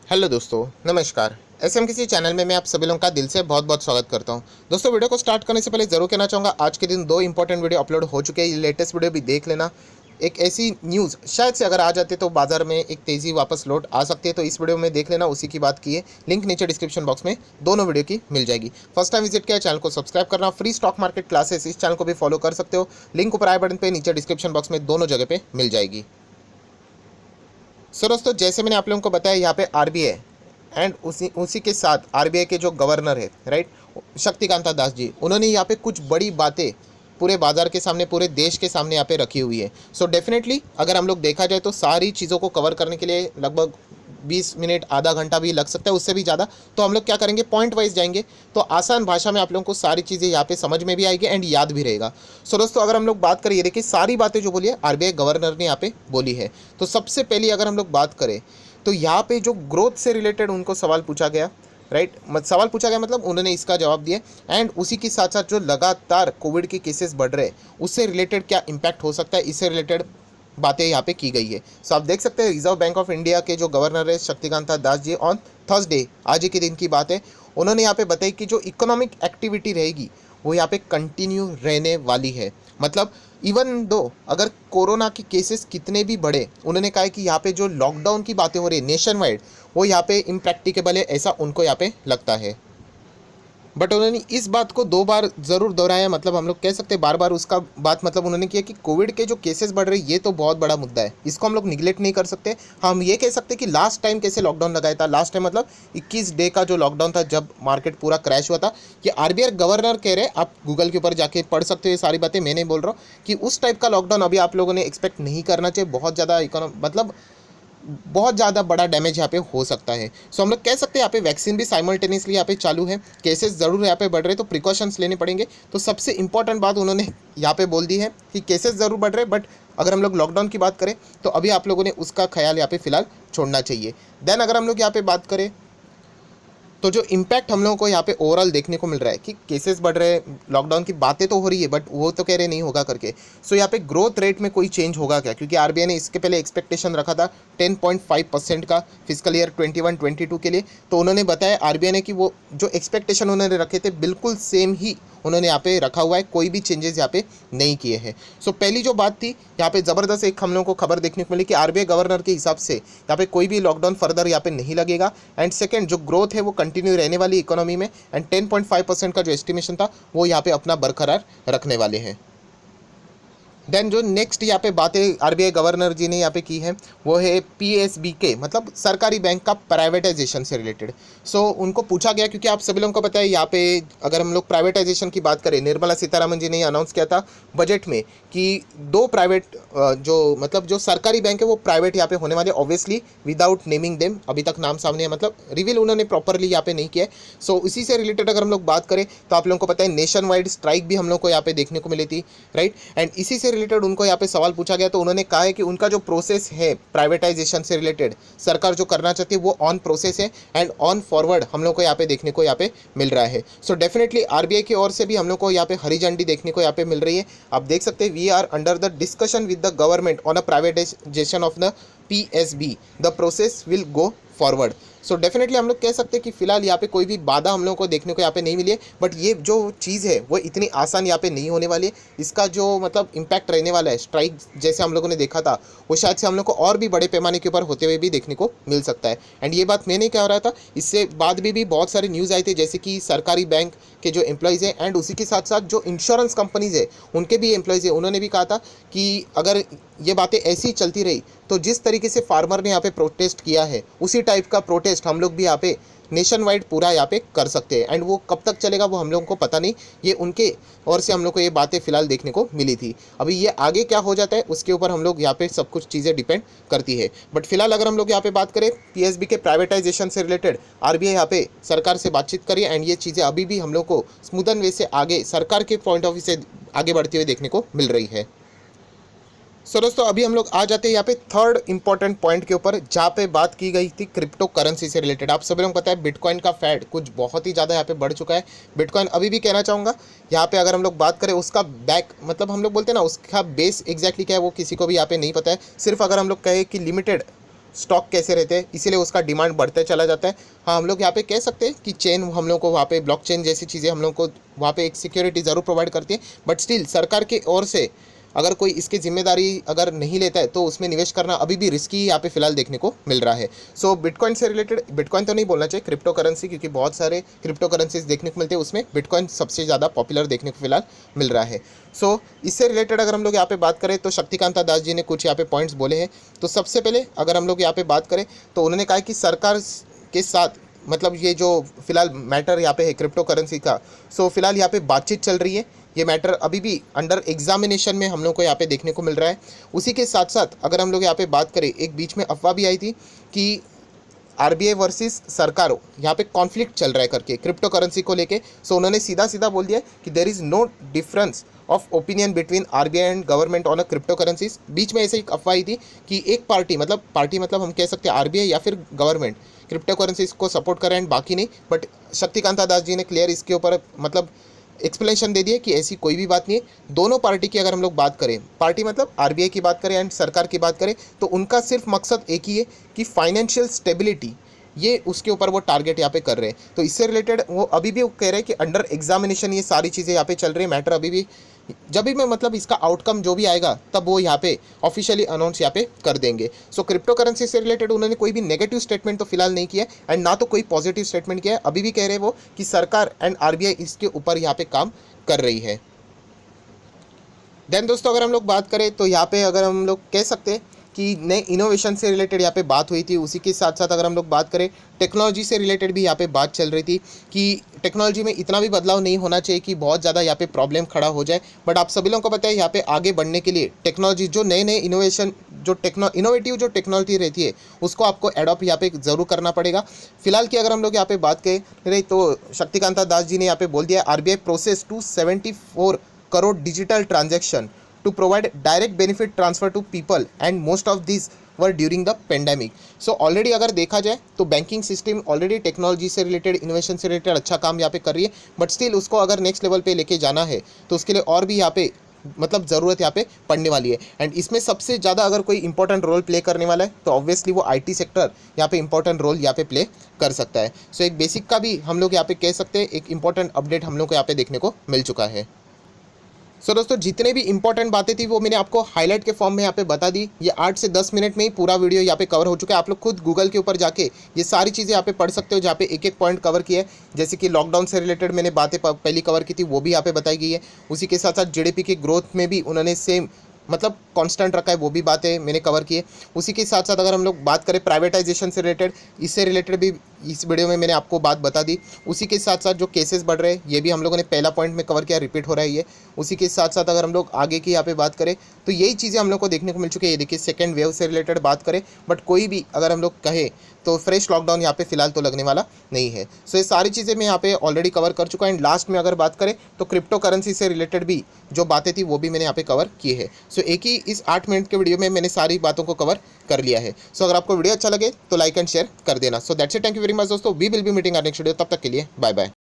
Hello दोस्तों, नमस्कार। SM किसी चैनल में मैं आप सभी लोगों का दिल से बहुत बहुत स्वागत करता हूं। दोस्तों, वीडियो को स्टार्ट करने से पहले ज़रूर कहना चाहूँगा, आज के दिन दो इंपॉर्टेंट वीडियो अपलोड हो चुके हैं। ये लेटेस्ट वीडियो भी देख लेना। एक ऐसी न्यूज़ शायद से अगर आ जाते तो बाजार में एक तेज़ी वापस लौट आ सकती है, तो इस वीडियो में देख लेना। उसी की बात की है। लिंक नीचे डिस्क्रिप्शन बॉक्स में दोनों वीडियो की मिल जाएगी। फर्स्ट टाइम विजिट किया, चैनल को सब्सक्राइब करना। फ्री स्टॉक मार्केट क्लासेस, इस चैनल को भी फॉलो कर सकते हो। लिंक ऊपर आई बटन पे, नीचे डिस्क्रिप्शन बॉक्स में दोनों जगह पे मिल जाएगी। सो दोस्तों, जैसे मैंने आप लोगों को बताया, यहाँ पे आरबीआई एंड उसी के साथ आरबीआई के जो गवर्नर है, राइट, शक्तिकांता दास जी, उन्होंने यहाँ पे कुछ बड़ी बातें पूरे बाजार के सामने, पूरे देश के सामने यहाँ पे रखी हुई है। सो डेफिनेटली अगर हम लोग देखा जाए तो सारी चीज़ों को कवर करने के लिए लगभग 20 मिनट, आधा घंटा भी लग सकता है, उससे भी ज़्यादा। तो हम लोग क्या करेंगे, पॉइंट वाइज जाएंगे, तो आसान भाषा में आप लोगों को सारी चीज़ें यहाँ पे समझ में भी आएगी एंड याद भी रहेगा। सो दोस्तों, अगर हम लोग बात करें, ये देखिए सारी बातें जो बोली है आरबीआई गवर्नर ने यहाँ पे बोली है। तो सबसे पहली अगर हम लोग बात करें तो यहाँ पे जो ग्रोथ से रिलेटेड उनको सवाल पूछा गया, राइट, सवाल पूछा गया, मतलब उन्होंने इसका जवाब दिया। एंड उसी के साथ साथ जो लगातार कोविड के केसेस बढ़ रहे हैं, उससे रिलेटेड क्या इम्पैक्ट हो सकता है, इससे रिलेटेड बातें यहाँ पे की गई है। सो आप देख सकते हैं, रिजर्व बैंक ऑफ इंडिया के जो गवर्नर है शक्तिकांता दास जी, ऑन थर्सडे, आज ही के दिन की बात है, उन्होंने यहाँ पे बताई कि जो इकोनॉमिक एक्टिविटी रहेगी वो यहाँ पे कंटिन्यू रहने वाली है। मतलब इवन दो अगर कोरोना के केसेस कितने भी बढ़े, उन्होंने कहा है कि यहाँ पे जो लॉकडाउन की बातें हो रही है नेशन वाइड, वो यहाँ पे इम्प्रैक्टिकेबल है, ऐसा उनको यहाँ पे लगता है। बट उन्होंने इस बात को दो बार ज़रूर दोहराया, मतलब हम लोग कह सकते हैं बार बार उसका बात, मतलब उन्होंने किया कि कोविड के जो केसेस बढ़ रहे हैं, ये तो बहुत बड़ा मुद्दा है, इसको हम लोग निगलेक्ट नहीं कर सकते। हम ये कह सकते हैं कि लास्ट टाइम कैसे लॉकडाउन लगाया था, लास्ट टाइम मतलब 21 डे का जो लॉकडाउन था, जब मार्केट पूरा क्रैश हुआ था, ये आरबीआई गवर्नर कह रहे हैं। आप गूगल के ऊपर जाके पढ़ सकते हो ये सारी बातें, मैं नहीं बोल रहा हूँ कि उस टाइप का लॉकडाउन अभी आप लोगों ने एक्सपेक्ट नहीं करना चाहिए। बहुत ज़्यादा मतलब बहुत ज़्यादा बड़ा डैमेज यहाँ पे हो सकता है। सो हम लोग कह सकते हैं यहाँ पे वैक्सीन भी साइमल्टेनियसली यहाँ पे चालू है, केसेस ज़रूर यहाँ पे बढ़ रहे हैं, तो प्रिकॉशंस लेने पड़ेंगे। तो सबसे इंपॉर्टेंट बात उन्होंने यहाँ पे बोल दी है कि केसेस ज़रूर बढ़ रहे हैं, बट अगर हम लोग लॉकडाउन की बात करें तो अभी आप लोगों ने उसका ख्याल यहाँ पे फिलहाल छोड़ना चाहिए। देन अगर हम लोग यहाँ पे बात करें तो जो इम्पैक्ट हम लोगों को यहाँ पे ओवरऑल देखने को मिल रहा है कि केसेस बढ़ रहे हैं, लॉकडाउन की बातें तो हो रही है, बट वो तो कह रहे नहीं होगा करके। सो यहाँ पे ग्रोथ रेट में कोई चेंज होगा क्या, क्योंकि आरबीआई ने इसके पहले एक्सपेक्टेशन रखा था 10.5% का फिजिकल ईयर 21-22 के लिए। तो उन्होंने बताया आरबीआई ने कि वो जो एक्सपेक्टेशन उन्होंने रखे थे बिल्कुल सेम ही उन्होंने यहाँ पे रखा हुआ है, कोई भी चेंजेस यहाँ पे नहीं किए हैं। सो पहली जो बात थी, यहाँ पे ज़बरदस्त एक हम लोगों को खबर देखने को मिली कि आरबीआई गवर्नर के हिसाब से यहाँ पे कोई भी लॉकडाउन फर्दर यहाँ पे नहीं लगेगा। एंड सेकंड, जो ग्रोथ है वो कंटिन्यू रहने वाली इकोनॉमी में, एंड 10.5% का जो एस्टिमेशन था वो यहाँ पे अपना बरकरार रखने वाले हैं। देन जो नेक्स्ट यहाँ पे बातें आरबीआई गवर्नर जी ने यहाँ पे की है, वो है पीएसबी के, मतलब सरकारी बैंक का प्राइवेटाइजेशन से रिलेटेड। सो उनको पूछा गया, क्योंकि आप सभी लोगों को पता है यहाँ पे अगर हम लोग प्राइवेटाइजेशन की बात करें, निर्मला सीतारामन जी ने अनाउंस किया था बजट में कि दो प्राइवेट जो मतलब जो सरकारी बैंक है वो प्राइवेट यहाँ पे होने वाले, ऑब्वियसली विदाउट नेमिंग देम, अभी तक नाम सामने है, मतलब रिवील उन्होंने प्रॉपरली यहाँ पे नहीं किया है। सो इसी से रिलेटेड अगर हम लोग बात करें तो आप लोगों को पता है नेशन वाइड स्ट्राइक भी हम लोग को यहाँ पे देखने को मिली थी, राइट। एंड इसी से रिलेटेड उनको यहाँ पे सवाल पूछा गया, तो उन्होंने कहा है कि उनका जो प्रोसेस है प्राइवेटाइजेशन से रिलेटेड, सरकार जो करना चाहती है वो ऑन प्रोसेस है एंड ऑन फॉरवर्ड हम लोग को यहाँ पे देखने को यहाँ पे मिल रहा है। सो डेफिनेटली आरबीआई की ओर से भी हम लोग को यहाँ पे हरी झंडी देखने को यहाँ पे मिल रही है। आप देख सकते हैं, we are under the discussion with the government on a privatisation of the PSB, the process will go forward. So definitely हम लोग कह सकते हैं कि फिलहाल यहाँ पे कोई भी बाधा हम लोगों को देखने को यहाँ पे नहीं मिली है, बट ये जो चीज़ है वो इतनी आसान यहाँ पे नहीं होने वाली है। इसका जो मतलब इम्पैक्ट रहने वाला है, स्ट्राइक जैसे हम लोगों ने देखा था, वो शायद से हम लोग को और भी बड़े पैमाने के ऊपर होते हुए भी देखने को मिल सकता है। एंड ये बात मैं नहीं कह रहा था, इससे बाद भी बहुत सारी न्यूज़ आई थी, जैसे कि सरकारी बैंक के जो एम्प्लॉयज़ हैं एंड उसी के साथ साथ जो इंश्योरेंस कंपनीज़ है उनके भी एम्प्लॉयज़ हैं, उन्होंने भी कहा था कि अगर ये बातें ऐसी चलती रही तो जिस तरीके से फार्मर ने यहाँ पे प्रोटेस्ट किया है, उसी टाइप का प्रोटेस्ट हम लोग भी यहाँ पे नेशन वाइड पूरा यहाँ पे कर सकते हैं। एंड वो कब तक चलेगा वो हम लोगों को पता नहीं, ये उनके ओर से हम लोग को ये बातें फिलहाल देखने को मिली थी। अभी ये आगे क्या हो जाता है उसके ऊपर हम लोग यहाँ पे सब कुछ चीज़ें डिपेंड करती है। बट फिलहाल अगर हम लोग यहाँ पे बात करें पीएसबी के प्राइवेटाइजेशन से रिलेटेड, आरबीआई यहाँ पे सरकार से बातचीत करिए एंड ये चीज़ें अभी भी हम लोग को स्मूदन वे से आगे सरकार के पॉइंट ऑफ व्यू से आगे बढ़ती हुई देखने को मिल रही है। सो दोस्तों, अभी हम लोग आ जाते हैं यहाँ पे थर्ड इंपॉर्टेंट पॉइंट के ऊपर, जहाँ पे बात की गई थी क्रिप्टो करेंसी से रिलेटेड। आप सभी लोग पता है बिटकॉइन का फैड कुछ बहुत ही ज़्यादा यहाँ पे बढ़ चुका है। बिटकॉइन अभी भी कहना चाहूँगा यहाँ पे अगर हम लोग बात करें उसका बैक, मतलब हम लोग बोलते हैं ना उसका बेस एग्जैक्टली क्या है वो किसी को भी यहाँ पे नहीं पता है। सिर्फ अगर हम लोग कहें कि लिमिटेड स्टॉक कैसे रहते हैं, इसीलिए उसका डिमांड बढ़ते चला जाता है। हाँ, हम लोग यहाँ पे कह सकते हैं कि चेन हम लोग को वहाँ पे ब्लॉकचेन जैसी चीज़ें हम लोग को वहाँ पे एक सिक्योरिटी ज़रूर प्रोवाइड करती है, बट स्टिल सरकार की ओर से अगर कोई इसकी जिम्मेदारी अगर नहीं लेता है तो उसमें निवेश करना अभी भी रिस्की यहाँ पे फिलहाल देखने को मिल रहा है। सो बिटकॉइन से रिलेटेड, बिटकॉइन तो नहीं बोलना चाहिए, क्रिप्टो करेंसी, क्योंकि बहुत सारे क्रिप्टो करेंसीज देखने को मिलते हैं, उसमें बिटकॉइन सबसे ज़्यादा पॉपुलर देखने को फिलहाल मिल रहा है। सो इससे रिलेटेड अगर हम लोग यहाँ पे बात करें तो शक्तिकांता दास जी ने कुछ यहाँ पे पॉइंट्स बोले हैं। तो सबसे पहले अगर हम लोग यहाँ पे बात करें तो उन्होंने कहा कि सरकार के साथ मतलब ये जो फिलहाल मैटर यहाँ पे है क्रिप्टो करेंसी का, सो फिलहाल यहाँ पे बातचीत चल रही है। ये मैटर अभी भी अंडर एग्जामिनेशन में हम लोग को यहाँ पे देखने को मिल रहा है। उसी के साथ साथ अगर हम लोग यहाँ पे बात करें, एक बीच में अफवाह भी आई थी कि आरबीआई वर्सेस सरकार यहाँ पे कॉन्फ्लिक्ट चल रहा है करके क्रिप्टो करेंसी को लेके। सो उन्होंने सीधा सीधा बोल दिया कि there is no difference of opinion between RBI and government on a crypto currencies. बीच में ऐसे एक अफवाह आई थी कि एक पार्टी मतलब हम कह सकते हैं आरबीआई या फिर गवर्नमेंट क्रिप्टो करेंसीज को सपोर्ट कर रहे हैं एंड बाकी नहीं। बट शक्तिकांता दास जी ने क्लियर इसके ऊपर मतलब एक्सप्लेनेशन दे दिया कि ऐसी कोई भी बात नहीं है। दोनों पार्टी की अगर हम लोग बात करें, पार्टी मतलब आरबीआई की बात करें एंड सरकार की बात करें, तो उनका सिर्फ मकसद एक ही है कि फाइनेंशियल स्टेबिलिटी, ये उसके ऊपर वो टारगेट यहाँ पे कर रहे हैं। तो इससे रिलेटेड वो अभी भी वो कह रहे हैं कि अंडर एग्जामिनेशन ये सारी चीज़ें यहाँ पे चल रही है, मैटर अभी भी, जब भी मैं मतलब इसका आउटकम जो भी आएगा तब वो यहाँ पे ऑफिशियली अनाउंस यहाँ पे कर देंगे। सो क्रिप्टो करेंसी से रिलेटेड उन्होंने कोई भी नेगेटिव स्टेटमेंट तो फिलहाल नहीं किया है एंड ना तो कोई पॉजिटिव स्टेटमेंट किया है। अभी भी कह रहे हैं वो कि सरकार एंड आरबीआई इसके ऊपर यहाँ पे काम कर रही है। देन दोस्तों अगर हम लोग बात करें तो यहाँ पे अगर हम लोग कह सकते हैं कि नए इनोवेशन से रिलेटेड यहाँ पे बात हुई थी। उसी के साथ साथ अगर हम लोग बात करें टेक्नोलॉजी से रिलेटेड भी यहाँ पे बात चल रही थी कि टेक्नोलॉजी में इतना भी बदलाव नहीं होना चाहिए कि बहुत ज़्यादा यहाँ पे प्रॉब्लम खड़ा हो जाए। बट आप सभी लोगों को पता है यहाँ पे आगे बढ़ने के लिए टेक्नोलॉजी जो नए इनोवेशन जो इनोवेटिव जो टेक्नोलॉजी रहती है उसको आपको एडॉप्ट यहाँ पे ज़रूर करना पड़ेगा। फिलहाल की अगर हम लोग यहाँ पे बात करें तो शक्तिकांता दास जी ने यहाँ पे बोल दिया RBI process 274 crore digital transaction to provide direct benefit transfer to people and most of these were during the pandemic. So already अगर देखा जाए तो बैंकिंग सिस्टम ऑलरेडी टेक्नोलॉजी से रिलेटेड, इनोवेशन से रिलेटेड अच्छा काम यहाँ पे कर रही है, बट स्टिल उसको अगर नेक्स्ट लेवल पे लेके जाना है तो उसके लिए और भी यहाँ पे मतलब ज़रूरत यहाँ पे पड़ने वाली है। एंड इसमें सबसे ज़्यादा अगर कोई इंपॉर्टेंट रोल प्ले करने वाला है तो ऑब्वियसली वो आईटी सेक्टर यहाँ पे इंपॉर्टेंट रोल यहाँ पे प्ले कर सकता है। सो एक बेसिक का भी हम लोग यहाँ पे कह सकते हैं एक इंपॉर्टेंट अपडेट हम लोग को यहाँ पे देखने को मिल चुका है। सो दोस्तों जितने भी इंपॉर्टेंट बातें थी वो मैंने आपको हाईलाइट के फॉर्म में यहाँ पे बता दी। ये 8 से 10 मिनट में ही पूरा वीडियो यहाँ पे कवर हो चुका है। आप लोग खुद गूगल के ऊपर जाके ये सारी चीज़ें यहाँ पे पढ़ सकते हो, जहाँ पे एक एक पॉइंट कवर किया है। जैसे कि लॉकडाउन से रिलेटेड मैंने बातें पहली कवर की थी, वो भी यहाँ पे बताई गई है। उसी के साथ साथ जीडीपी की ग्रोथ में भी उन्होंने सेम मतलब कांस्टेंट रखा है, वो भी बातें मैंने कवर की है। उसी के साथ साथ अगर हम लोग बात करें प्राइवेटाइजेशन से रिलेटेड, इससे रिलेटेड भी इस वीडियो में मैंने आपको बात बता दी। उसी के साथ साथ जो केसेस बढ़ रहे हैं ये भी हम लोगों ने पहला पॉइंट में कवर किया, रिपीट हो रहा है ये। उसी के साथ साथ अगर हम लोग आगे की यहाँ पे बात करें तो यही चीज़ें हम लोग को देखने को मिल चुकी है। ये देखिए सेकेंड वेव से रिलेटेड बात करें, बट कोई भी अगर हम लोग कहें तो फ्रेश लॉकडाउन यहाँ पे फिलहाल तो लगने वाला नहीं है। सो ये सारी चीज़ें मैं यहाँ पे ऑलरेडी कवर कर चुका हूँ। एंड लास्ट में अगर बात करें तो क्रिप्टो करेंसी से रिलेटेड भी जो बातें थी वो भी मैंने यहाँ पे कवर की है। सो एक ही इस 8 मिनट के वीडियो में मैंने सारी बातों को कवर कर लिया है। सो अगर आपको वीडियो अच्छा लगे तो लाइक एंड शेयर कर देना। So that's it, thank you very much दोस्तों, we will be meeting our next video. तब तक के लिए बाय बाय।